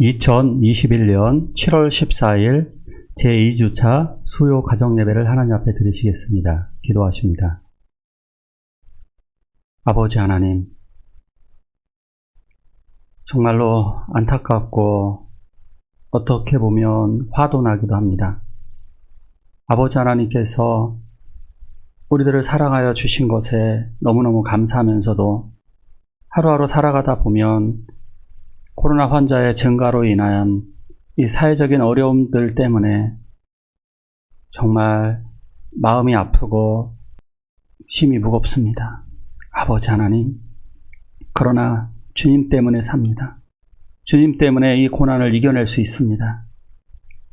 2021년 7월 14일 제2주차 수요 가정예배를 하나님 앞에 드리시겠습니다. 기도하십니다. 아버지 하나님, 정말로 안타깝고 어떻게 보면 화도 나기도 합니다. 아버지 하나님께서 우리들을 사랑하여 주신 것에 너무너무 감사하면서도 하루하루 살아가다 보면 코로나 환자의 증가로 인한 이 사회적인 어려움들 때문에 정말 마음이 아프고 심히 무겁습니다. 아버지 하나님, 그러나 주님 때문에 삽니다. 주님 때문에 이 고난을 이겨낼 수 있습니다.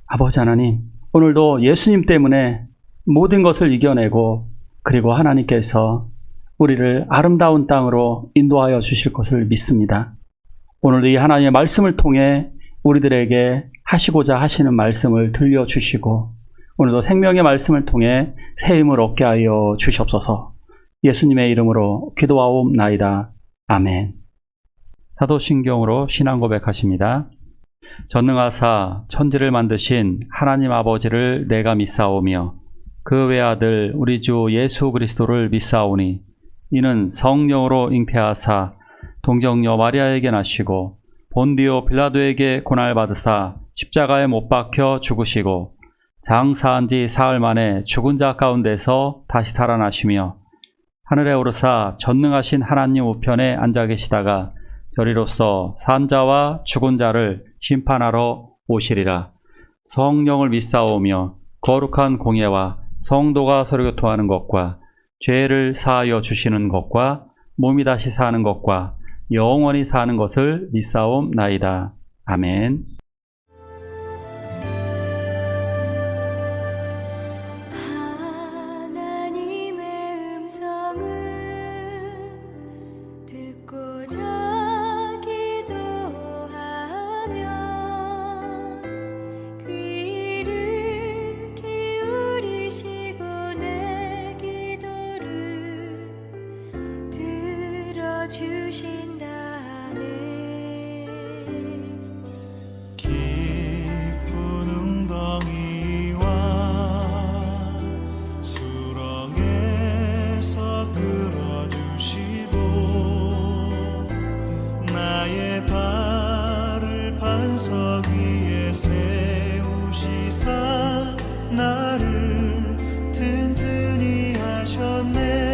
아버지 하나님, 오늘도 예수님 때문에 모든 것을 이겨내고 그리고 하나님께서 우리를 아름다운 땅으로 인도하여 주실 것을 믿습니다. 오늘도 이 하나님의 말씀을 통해 우리들에게 하시고자 하시는 말씀을 들려주시고 오늘도 생명의 말씀을 통해 새 힘을 얻게 하여 주시옵소서. 예수님의 이름으로 기도하옵나이다. 아멘. 사도신경으로 신앙 고백하십니다. 전능하사 천지를 만드신 하나님 아버지를 내가 믿사오며 그 외아들 우리 주 예수 그리스도를 믿사오니 이는 성령으로 잉태하사 동정녀 마리아에게 나시고 본디오 빌라도에게 고난받으사 십자가에 못 박혀 죽으시고 장사한 지 사흘 만에 죽은 자 가운데서 다시 살아나시며 하늘에 오르사 전능하신 하나님 우편에 앉아 계시다가 저리로서 산 자와 죽은 자를 심판하러 오시리라. 성령을 믿사오며 거룩한 공예와 성도가 서로 교통하는 것과 죄를 사하여 주시는 것과 몸이 다시 사는 것과 영원히 사는 것을 믿사옵나이다. 아멘. 하나님의 음성을 듣고자 기도하며 귀를 기울이시고 내 기도를 들어주신다네. 깊은 웅덩이와 수렁에서 끌어주시고 나의 발을 반석 위에 세우시사 나를 튼튼히 하셨네.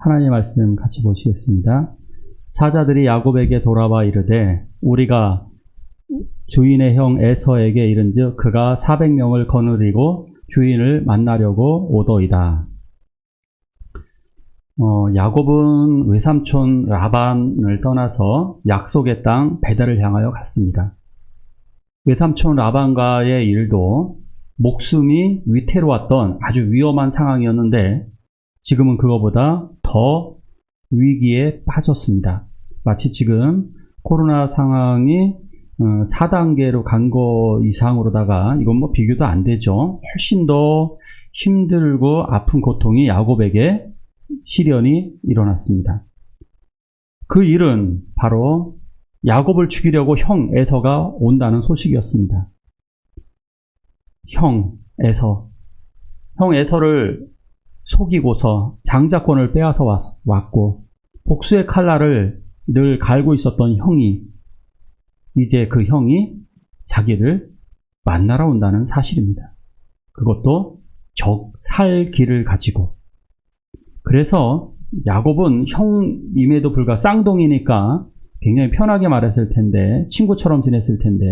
하나님의 말씀 같이 보시겠습니다. 사자들이 야곱에게 돌아와 이르되 우리가 주인의 형 에서에게 이른즉 그가 400명을 거느리고 주인을 만나려고 오더이다. 야곱은 외삼촌 라반을 떠나서 약속의 땅 베델을 향하여 갔습니다. 외삼촌 라반과의 일도 목숨이 위태로웠던 아주 위험한 상황이었는데 지금은 그거보다 더 위기에 빠졌습니다. 마치 지금 코로나 상황이 4단계로 간 거 이상으로다가 이건 뭐 비교도 안 되죠. 훨씬 더 힘들고 아픈 고통이 야곱에게 시련이 일어났습니다. 그 일은 바로 야곱을 죽이려고 형 에서가 온다는 소식이었습니다. 형 에서를 속이고서 장자권을 빼앗아 왔고 복수의 칼날을 늘 갈고 있었던 형이 이제 그 형이 자기를 만나러 온다는 사실입니다. 그것도 살 길을 가지고. 그래서 야곱은 형임에도 불구하고 쌍둥이니까 굉장히 편하게 말했을 텐데, 친구처럼 지냈을 텐데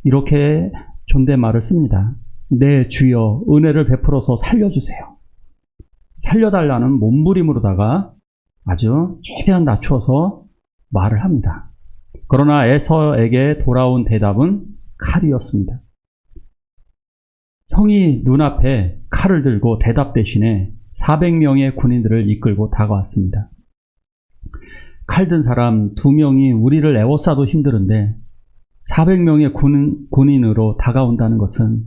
이렇게 존댓말을 씁니다. 네 주여, 은혜를 베풀어서 살려주세요. 살려달라는 몸부림으로다가 아주 최대한 낮춰서 말을 합니다. 그러나 에서에게 돌아온 대답은 칼이었습니다. 형이 눈앞에 칼을 들고 대답 대신에 400명의 군인들을 이끌고 다가왔습니다. 칼 든 사람 2명이 우리를 에워싸도 힘드는데 400명의 군인으로 다가온다는 것은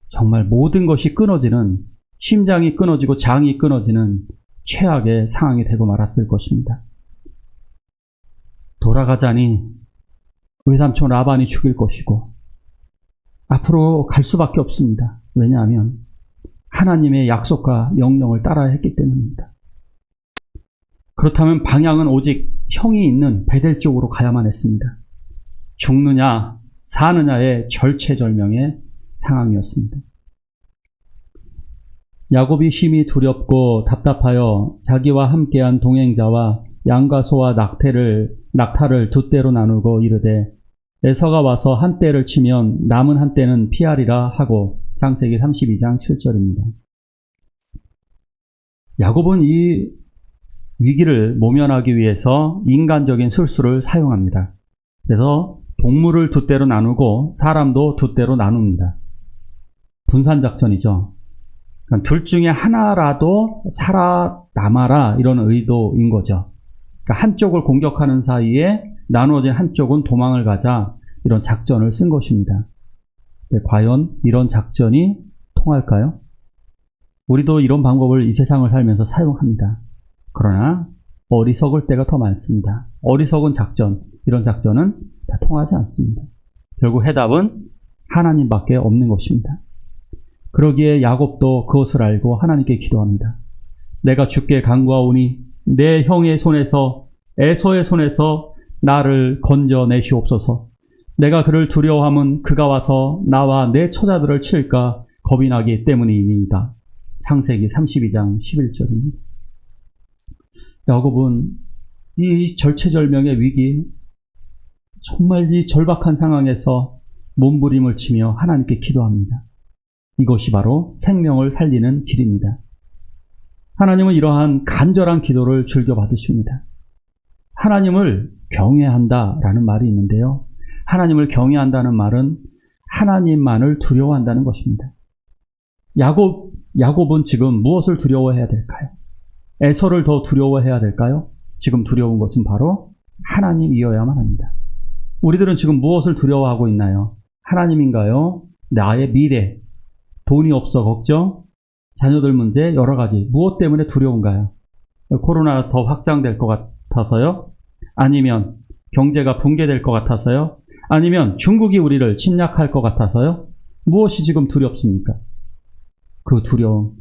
정말 모든 것이 끊어지는, 심장이 끊어지고 장이 끊어지는 최악의 상황이 되고 말았을 것입니다. 돌아가자니 외삼촌 라반이 죽일 것이고 앞으로 갈 수밖에 없습니다. 왜냐하면 하나님의 약속과 명령을 따라야 했기 때문입니다. 그렇다면 방향은 오직 형이 있는 베델 쪽으로 가야만 했습니다. 죽느냐 사느냐의 절체절명의 상황이었습니다. 야곱이 심히 두렵고 답답하여 자기와 함께한 동행자와 양과 소와 낙타를 두 떼로 나누고 이르되 에서가 와서 한 떼를 치면 남은 한 떼는 피하리라 하고. 창세기 32장 7절입니다. 야곱은 이 위기를 모면하기 위해서 인간적인 술수를 사용합니다. 그래서 동물을 두 떼로 나누고 사람도 두 떼로 나눕니다. 분산작전이죠. 그러니까 둘 중에 하나라도 살아남아라, 이런 의도인 거죠. 그러니까 한쪽을 공격하는 사이에 나누어진 한쪽은 도망을 가자, 이런 작전을 쓴 것입니다. 과연 이런 작전이 통할까요? 우리도 이런 방법을 이 세상을 살면서 사용합니다. 그러나 어리석을 때가 더 많습니다. 어리석은 작전, 이런 작전은 다 통하지 않습니다. 결국 해답은 하나님밖에 없는 것입니다. 그러기에 야곱도 그것을 알고 하나님께 기도합니다. 내가 주께 간구하오니 내 형의 손에서, 에서의 손에서 나를 건져내시옵소서. 내가 그를 두려워함은 그가 와서 나와 내 처자들을 칠까 겁이 나기 때문이니이다. 창세기 32장 11절입니다. 야곱은 이 절체절명의 위기, 정말 이 절박한 상황에서 몸부림을 치며 하나님께 기도합니다. 이것이 바로 생명을 살리는 길입니다. 하나님은 이러한 간절한 기도를 즐겨 받으십니다. 하나님을 경외한다라는 말이 있는데요. 하나님을 경외한다는 말은 하나님만을 두려워한다는 것입니다. 야곱은 지금 무엇을 두려워해야 될까요? 에서를 더 두려워해야 될까요? 지금 두려운 것은 바로 하나님이어야만 합니다. 우리들은 지금 무엇을 두려워하고 있나요? 하나님인가요? 나의 미래, 돈이 없어 걱정, 자녀들 문제, 여러 가지. 무엇 때문에 두려운가요? 코로나가 더 확장될 것 같아서요? 아니면 경제가 붕괴될 것 같아서요? 아니면 중국이 우리를 침략할 것 같아서요? 무엇이 지금 두렵습니까? 그 두려움,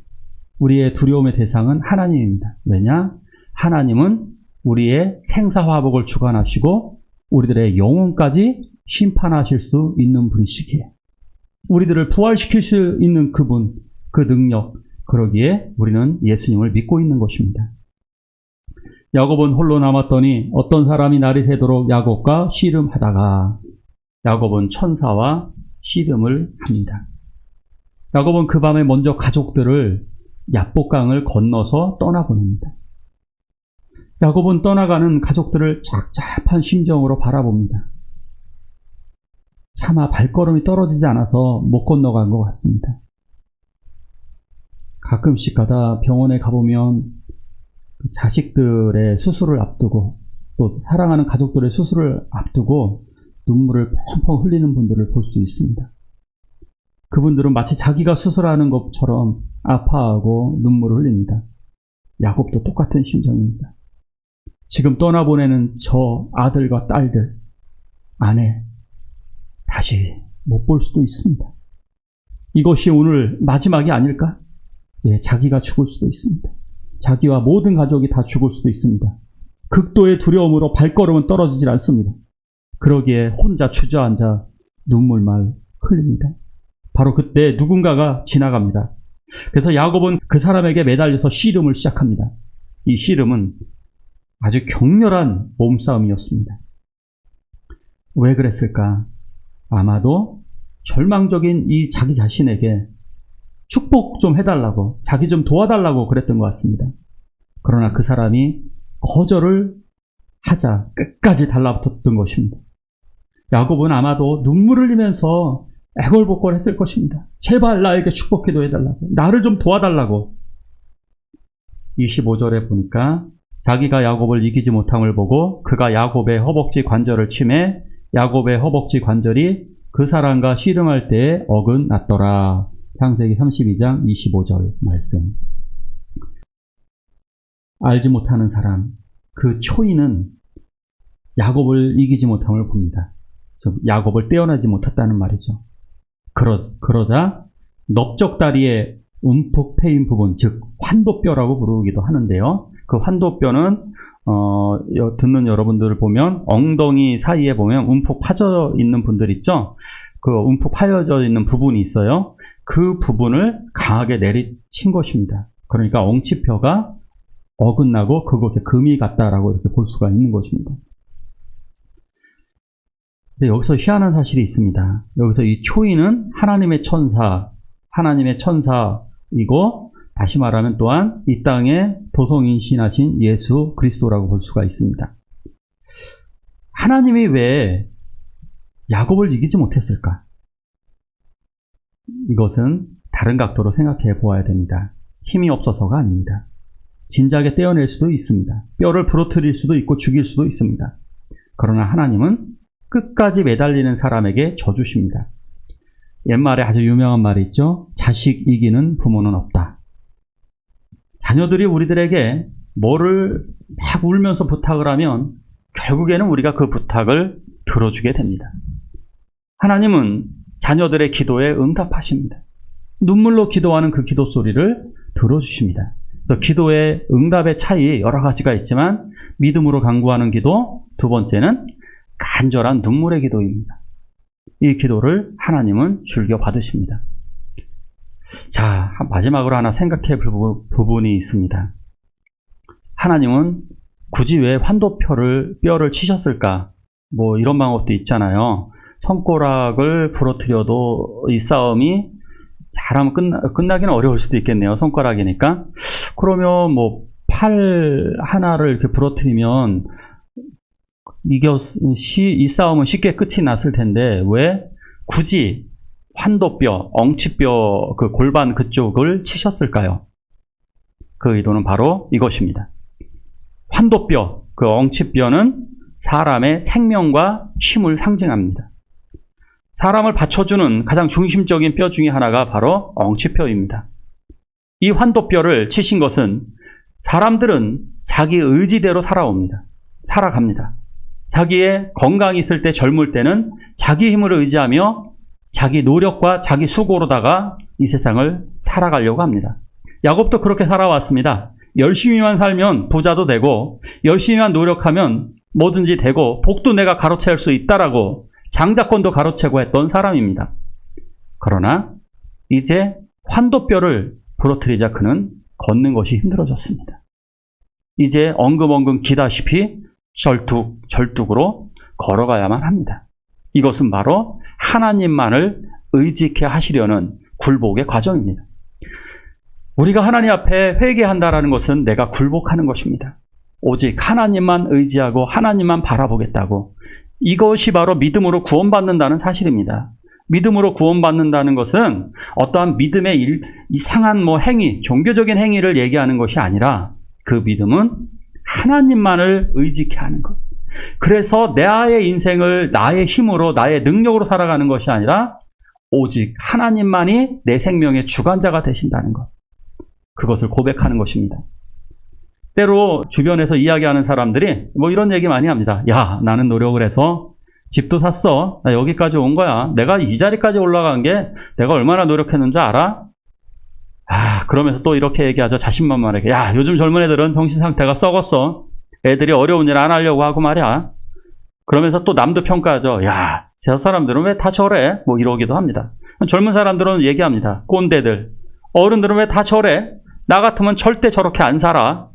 우리의 두려움의 대상은 하나님입니다. 왜냐? 하나님은 우리의 생사화복을 주관하시고 우리들의 영혼까지 심판하실 수 있는 분이시기에, 우리들을 부활시킬 수 있는 그분, 그 능력, 그러기에 우리는 예수님을 믿고 있는 것입니다. 야곱은 홀로 남았더니 어떤 사람이 날이 새도록 야곱과 씨름하다가, 야곱은 천사와 씨름을 합니다. 야곱은 그 밤에 먼저 가족들을 야복강을 건너서 떠나보냅니다. 야곱은 떠나가는 가족들을 착잡한 심정으로 바라봅니다. 차마 발걸음이 떨어지지 않아서 못 건너간 것 같습니다. 가끔씩 가다 병원에 가보면 자식들의 수술을 앞두고 또 사랑하는 가족들의 수술을 앞두고 눈물을 펑펑 흘리는 분들을 볼 수 있습니다. 그분들은 마치 자기가 수술하는 것처럼 아파하고 눈물을 흘립니다. 야곱도 똑같은 심정입니다. 지금 떠나보내는 저 아들과 딸들, 아내, 다시 못 볼 수도 있습니다. 이것이 오늘 마지막이 아닐까? 예, 자기가 죽을 수도 있습니다. 자기와 모든 가족이 다 죽을 수도 있습니다. 극도의 두려움으로 발걸음은 떨어지질 않습니다. 그러기에 혼자 주저앉아 눈물만 흘립니다. 바로 그때 누군가가 지나갑니다. 그래서 야곱은 그 사람에게 매달려서 씨름을 시작합니다. 이 씨름은 아주 격렬한 몸싸움이었습니다. 왜 그랬을까? 아마도 절망적인 이 자기 자신에게 축복 좀 해달라고, 자기 좀 도와달라고 그랬던 것 같습니다. 그러나 그 사람이 거절을 하자 끝까지 달라붙었던 것입니다. 야곱은 아마도 눈물을 흘리면서 애걸복걸했을 것입니다. 제발 나에게 축복기도 해달라고, 나를 좀 도와달라고. 25절에 보니까 자기가 야곱을 이기지 못함을 보고 그가 야곱의 허벅지 관절을 치매 야곱의 허벅지 관절이 그 사람과 씨름할 때에 어긋났더라. 창세기 32장 25절 말씀. 알지 못하는 사람, 그 초인은 야곱을 이기지 못함을 봅니다. 야곱을 떼어내지 못했다는 말이죠. 그러자 넓적다리의 움푹 패인 부분, 즉 환도뼈라고 부르기도 하는데요. 그 환도뼈는 듣는 여러분들을 보면 엉덩이 사이에 보면 움푹 파져 있는 분들 있죠. 그 움푹 파여져 있는 부분이 있어요. 그 부분을 강하게 내리친 것입니다. 그러니까 엉치뼈가 어긋나고 그곳에 금이 갔다라고 이렇게 볼 수가 있는 것입니다. 근데 여기서 희한한 사실이 있습니다. 여기서 이 초인은 하나님의 천사이고 다시 말하면 또한 이 땅에 도성인신하신 예수 그리스도라고 볼 수가 있습니다. 하나님이 왜 야곱을 이기지 못했을까? 이것은 다른 각도로 생각해 보아야 됩니다. 힘이 없어서가 아닙니다. 진작에 떼어낼 수도 있습니다. 뼈를 부러뜨릴 수도 있고 죽일 수도 있습니다. 그러나 하나님은 끝까지 매달리는 사람에게 져주십니다. 옛말에 아주 유명한 말이 있죠. 자식 이기는 부모는 없다. 자녀들이 우리들에게 뭐를 막 울면서 부탁을 하면 결국에는 우리가 그 부탁을 들어주게 됩니다. 하나님은 자녀들의 기도에 응답하십니다. 눈물로 기도하는 그 기도 소리를 들어주십니다. 그래서 기도의 응답의 차이 여러 가지가 있지만 믿음으로 간구하는 기도, 두 번째는 간절한 눈물의 기도입니다. 이 기도를 하나님은 즐겨 받으십니다. 자, 마지막으로 하나 생각해 볼 부분이 있습니다. 하나님은 굳이 왜 뼈를 치셨을까? 뭐 이런 방법도 있잖아요. 손가락을 부러뜨려도 이 싸움이 잘하면 끝나기는 어려울 수도 있겠네요. 손가락이니까. 그러면 뭐 팔 하나를 이렇게 부러뜨리면 이 싸움은 쉽게 끝이 났을 텐데 왜 굳이 환도뼈, 엉치뼈 그 골반 그쪽을 치셨을까요? 그 의도는 바로 이것입니다. 환도뼈, 그 엉치뼈는 사람의 생명과 힘을 상징합니다. 사람을 받쳐주는 가장 중심적인 뼈 중에 하나가 바로 엉치뼈입니다. 이 환도뼈를 치신 것은 사람들은 자기 의지대로 살아갑니다. 자기의 건강이 있을 때 젊을 때는 자기 힘을 의지하며 자기 노력과 자기 수고로다가 이 세상을 살아가려고 합니다. 야곱도 그렇게 살아왔습니다. 열심히만 살면 부자도 되고 열심히만 노력하면 뭐든지 되고 복도 내가 가로채울 수 있다라고 장자권도 가로채고 했던 사람입니다. 그러나 이제 환도뼈를 부러뜨리자 그는 걷는 것이 힘들어졌습니다. 이제 엉금엉금 기다시피 절뚝으로 걸어가야만 합니다. 이것은 바로 하나님만을 의지케 하시려는 굴복의 과정입니다. 우리가 하나님 앞에 회개한다라는 것은 내가 굴복하는 것입니다. 오직 하나님만 의지하고 하나님만 바라보겠다고 이것이 바로 믿음으로 구원받는다는 사실입니다. 믿음으로 구원받는다는 것은 어떠한 믿음의 이상한 행위, 종교적인 행위를 얘기하는 것이 아니라 그 믿음은 하나님만을 의지케 하는 것. 그래서 나의 인생을 나의 힘으로, 나의 능력으로 살아가는 것이 아니라 오직 하나님만이 내 생명의 주관자가 되신다는 것. 그것을 고백하는 것입니다. 때로 주변에서 이야기하는 사람들이 이런 얘기 많이 합니다. 야, 나는 노력을 해서 집도 샀어. 나 여기까지 온 거야. 내가 이 자리까지 올라간 게 내가 얼마나 노력했는 줄 알아? 그러면서 또 이렇게 얘기하죠. 자신만만하게. 야, 요즘 젊은 애들은 정신 상태가 썩었어. 애들이 어려운 일 안 하려고 하고 말이야. 그러면서 또 남도 평가하죠. 야, 저 사람들은 왜 다 저래? 이러기도 합니다. 젊은 사람들은 얘기합니다. 꼰대들. 어른들은 왜 다 저래? 나 같으면 절대 저렇게 안 살아.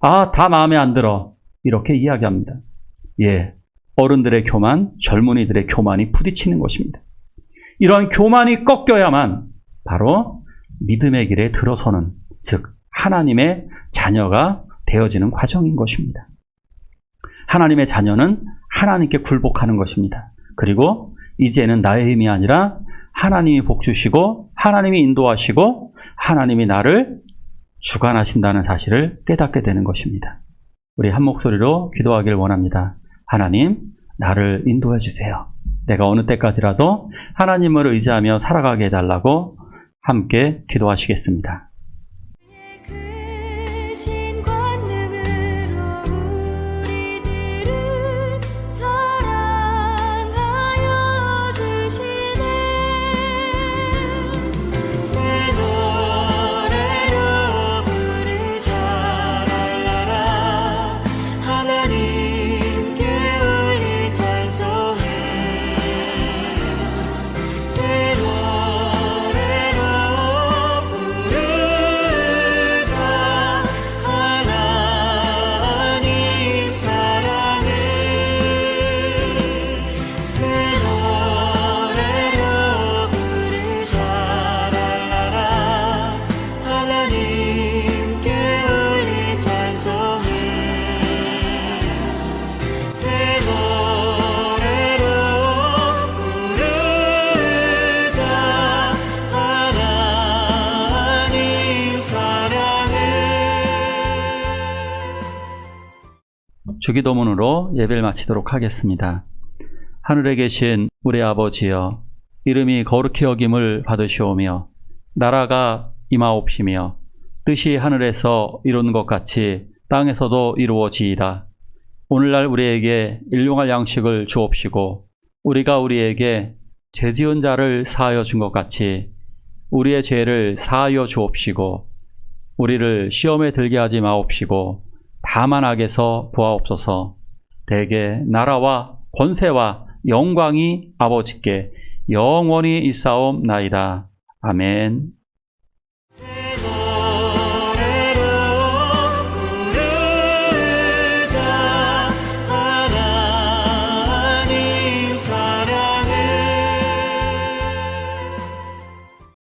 다 마음에 안 들어. 이렇게 이야기합니다. 예, 어른들의 교만, 젊은이들의 교만이 부딪히는 것입니다. 이런 교만이 꺾여야만 바로 믿음의 길에 들어서는, 즉 하나님의 자녀가 되어지는 과정인 것입니다. 하나님의 자녀는 하나님께 굴복하는 것입니다. 그리고 이제는 나의 힘이 아니라 하나님이 복주시고 하나님이 인도하시고 하나님이 나를 주관하신다는 사실을 깨닫게 되는 것입니다. 우리 한 목소리로 기도하길 원합니다. 하나님, 나를 인도해 주세요. 내가 어느 때까지라도 하나님을 의지하며 살아가게 해달라고 함께 기도하시겠습니다. 크신 권능으로 우리들을 사랑하여 주시네. 새 노래로 부르자 랄라라. 하나님께 올릴 찬송해. 새 노래로 부르자. 하나님 사랑해. 새 노래로 부르자 랄라라. 하나님께 올릴 찬송해. 새 노래로 부르자. 하나님 사랑해. 주기도문으로 예배를 마치도록 하겠습니다. 하늘에 계신 우리 아버지여, 이름이 거룩히 여김을 받으시오며 나라가 임하옵시며 뜻이 하늘에서 이룬 것 같이 땅에서도 이루어지이다. 오늘날 우리에게 일용할 양식을 주옵시고 우리가 우리에게 죄지은 자를 사하여 준 것 같이 우리의 죄를 사하여 주옵시고 우리를 시험에 들게 하지 마옵시고 다만 악에서 구하옵소서. 대개 나라와 권세와 영광이 아버지께 영원히 있사옵나이다. 아멘.